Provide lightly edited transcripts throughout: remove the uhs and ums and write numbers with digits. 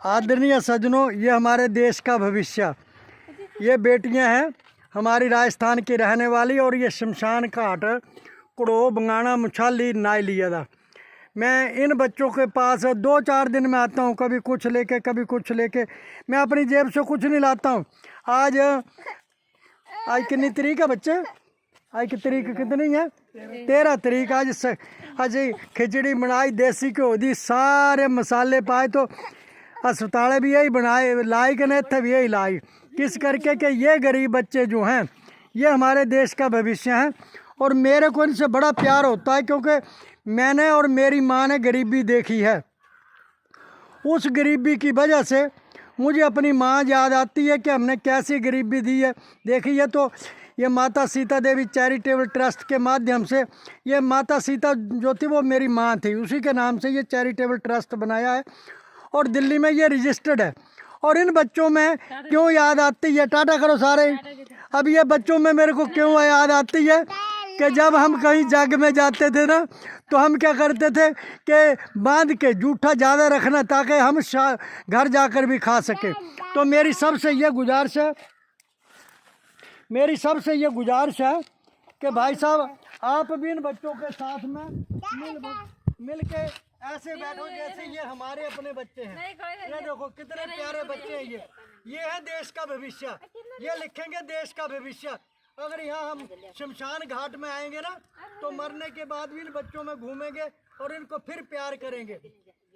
आदरणीय सज्जनों, ये हमारे देश का भविष्य, ये बेटियां हैं हमारी राजस्थान की रहने वाली। और ये शमशान घाट कुड़ो बंगाना मुछाली नाई लिया था। मैं इन बच्चों के पास 2-4 दिन में आता हूँ, कभी कुछ लेके कभी कुछ लेके। मैं अपनी जेब से कुछ नहीं लाता हूँ। आज कितनी तारीख है बच्चे? आज की तारीख कितनी है? 13 तारीख। आज खिचड़ी बनाई, देसी घ्यो दी, सारे मसाले पाए। तो अस्पताल भी यही बनाए लाई के नहीं थे भी यही लाई, किस करके कि ये गरीब बच्चे जो हैं ये हमारे देश का भविष्य हैं। और मेरे को इनसे बड़ा प्यार होता है, क्योंकि मैंने और मेरी माँ ने गरीबी देखी है। उस गरीबी की वजह से मुझे अपनी माँ याद आती है कि हमने कैसी गरीबी दी है, देखी है। तो ये माता सीता देवी चैरिटेबल ट्रस्ट के माध्यम से, ये माता सीता जो थी वो मेरी माँ थी, उसी के नाम से ये चैरिटेबल ट्रस्ट बनाया है और दिल्ली में ये रजिस्टर्ड है। और इन बच्चों में क्यों याद आती है, टाटा करो सारे। अब ये बच्चों में मेरे को क्यों याद आती है कि जब हम कहीं जग में जाते थे ना, तो हम क्या करते थे कि बांध के जूठा ज़्यादा रखना ताकि हम घर जाकर भी खा सकें। तो मेरी सबसे ये गुजारिश है कि भाई साहब आप भी इन बच्चों के साथ में मिल के ऐसे बैठो जैसे ये हमारे अपने बच्चे हैं। ये देखो कितने प्यारे बच्चे हैं। ये है देश का भविष्य, ये लिखेंगे देश का भविष्य। अगर यहाँ हम शमशान घाट में आएंगे ना, तो मरने के बाद भी इन बच्चों में घूमेंगे और इनको फिर प्यार करेंगे।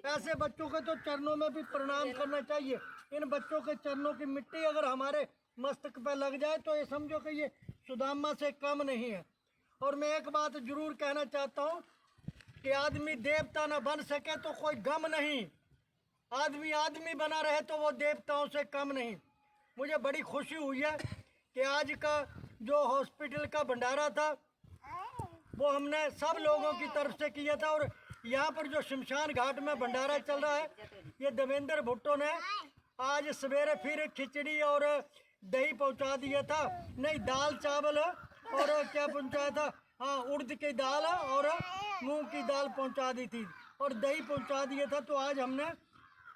ऐसे बच्चों के तो चरणों में भी प्रणाम करना चाहिए। इन बच्चों के चरणों की मिट्टी अगर हमारे मस्तक पर लग जाए तो ये समझो कि ये सुदामा से कम नहीं है। और मैं एक बात जरूर कहना चाहता हूँ कि आदमी देवता न बन सके तो कोई गम नहीं, आदमी बना रहे तो वो देवताओं से कम नहीं। मुझे बड़ी खुशी हुई है कि आज का जो हॉस्पिटल का भंडारा था वो हमने सब लोगों की तरफ से किया था। और यहाँ पर जो शमशान घाट में भंडारा चल रहा है, ये देवेंद्र भुट्टो ने आज सवेरे फिर खिचड़ी और दही पहुँचा दिया था। नहीं, दाल चावल और क्या पहुँचाया था, हाँ, उड़द की दाल और मूंग की दाल पहुंचा दी थी और दही पहुंचा दिया था। तो आज हमने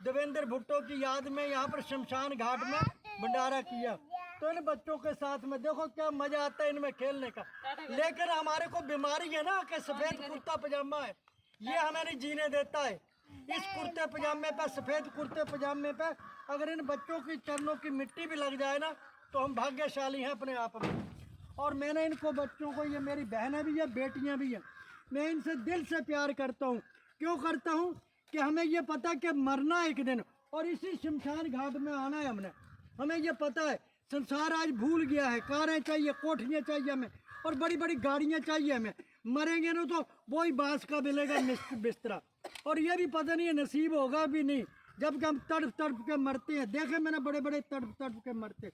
देवेंद्र भुट्टो की याद में यहाँ पर शमशान घाट में भंडारा किया। तो इन बच्चों के साथ में देखो क्या मजा आता है इनमें खेलने का। लेकिन हमारे को बीमारी है ना कि सफेद कुर्ता पजामा है, ये हमें नहीं जीने देता है। इस कुर्ते पजामे पे, सफेद कुर्ते पजामे पे अगर इन बच्चों की चरणों की मिट्टी भी लग जाए ना, तो हम भाग्यशाली हैं अपने आप में। और मैंने इनको बच्चों को, ये मेरी बहनें भी है, बेटियां भी हैं, मैं इनसे दिल से प्यार करता हूँ। क्यों करता हूँ कि हमें ये पता है कि मरना एक दिन और इसी शमशान घाट में आना है हमने। हमें ये पता है संसार आज भूल गया है, कारें चाहिए, कोठियाँ चाहिए हमें और बड़ी बड़ी गाड़ियाँ चाहिए हमें। मरेंगे ना तो वही बांस का मिलेगा बिस्तरा, और ये भी पता नहीं है नसीब होगा भी नहीं, जबकि हम तड़प तड़प के मरते हैं। देखे मैंने बड़े बड़े तड़प तड़प के मरते।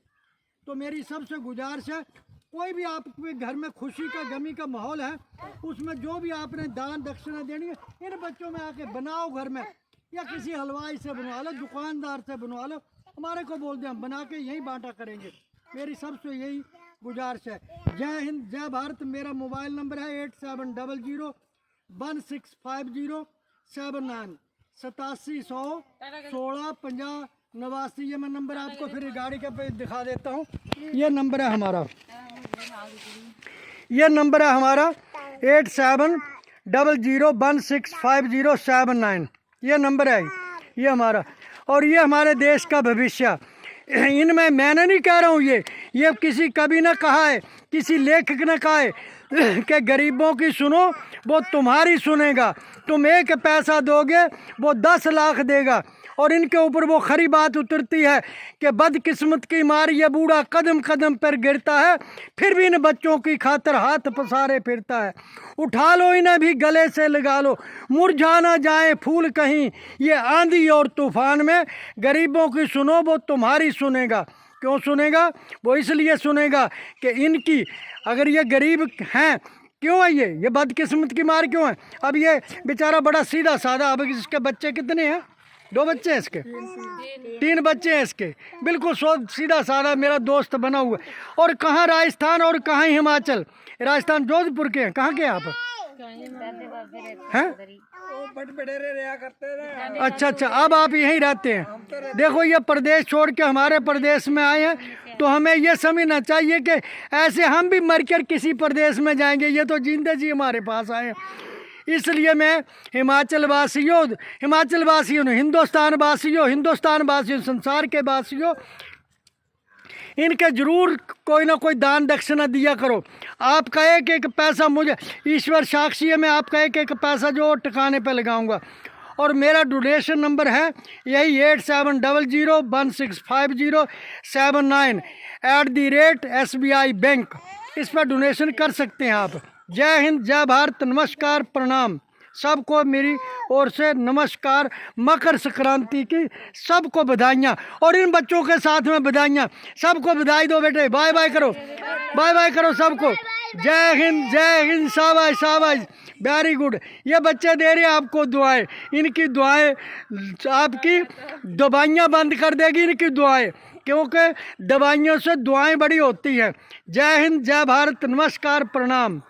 तो मेरी सबसे गुजारिश है, कोई भी आपके घर में खुशी का, गमी का माहौल है, उसमें जो भी आपने दान दक्षिणा देनी है, इन बच्चों में आके बनाओ घर में, या किसी हलवाई से बनवा लो, दुकानदार से बनवा लो, हमारे को बोल दें, हम बना के यहीं बांटा करेंगे। मेरी सबसे यही गुजारिश है। जय हिंद, जय भारत। मेरा मोबाइल नंबर है 8700165079 87165089। ये मैं नंबर आपको फिर गाड़ी के पे दिखा देता हूँ। ये नंबर है हमारा, 8700165079। ये नंबर है, ये हमारा। और ये हमारे देश का भविष्य। इनमें मैंने नहीं कह रहा हूँ, ये किसी कवि ने कहा है, किसी लेखक ने कहा है कि गरीबों की सुनो वो तुम्हारी सुनेगा, तुम 1 पैसा दोगे वो 10 लाख देगा। और इनके ऊपर वो खरी बात उतरती है कि बदकिस्मत की मार ये बूढ़ा कदम कदम पर गिरता है, फिर भी इन बच्चों की खातर हाथ पसारे फिरता है। उठा लो इन्हें भी गले से लगा लो, मुरझा ना जाए फूल कहीं ये आंधी और तूफान में। गरीबों की सुनो वो तुम्हारी सुनेगा। क्यों सुनेगा? वो इसलिए सुनेगा कि इनकी, अगर ये गरीब हैं, क्यों है ये बदकिस्मत की मार क्यों है? अब ये बेचारा बड़ा सीधा साधा, अब इसके बच्चे कितने हैं? 2 बच्चे हैं इसके, 3 बच्चे हैं इसके, बिल्कुल सीधा साधा मेरा दोस्त बना हुआ। और कहाँ राजस्थान और कहाँ हिमाचल। राजस्थान जोधपुर के हैं, कहाँ के हैं आप? हैं? अच्छा, अब आप यहीं रहते हैं। देखो ये प्रदेश छोड़ के हमारे प्रदेश में आए हैं, तो हमें ये समझना चाहिए कि ऐसे हम भी मरकर किसी प्रदेश में जाएंगे, ये तो जिंदे जी हमारे पास आए हैं। इसलिए मैं हिमाचल वासियों, हिंदुस्तान वासियों, संसार के वासियों, इनके जरूर कोई ना कोई दान दक्षिणा दिया करो। आपका एक एक पैसा, मुझे ईश्वर साक्षी है, मैं आपका एक एक पैसा जो ठिकाने पे लगाऊंगा। और मेरा डोनेशन नंबर है यही 8700165079 @SBI बैंक। इस पर डोनेशन कर सकते हैं आप। जय हिंद, जय भारत, नमस्कार, प्रणाम। सबको मेरी ओर से नमस्कार। मकर संक्रांति की सबको बधाइयाँ, और इन बच्चों के साथ में बधाइयाँ। सबको बधाई दो बेटे, बाय बाय करो, बाय बाय करो सबको। जय हिंद, जय हिंद, शाबाश शाबाश, वेरी गुड। ये बच्चे दे रहे हैं आपको दुआएं, इनकी दुआएं आपकी दवाइयाँ बंद कर देगी, इनकी दुआएं, क्योंकि दवाइयों से दुआएं बड़ी होती हैं। जय हिंद, जय भारत, नमस्कार, प्रणाम।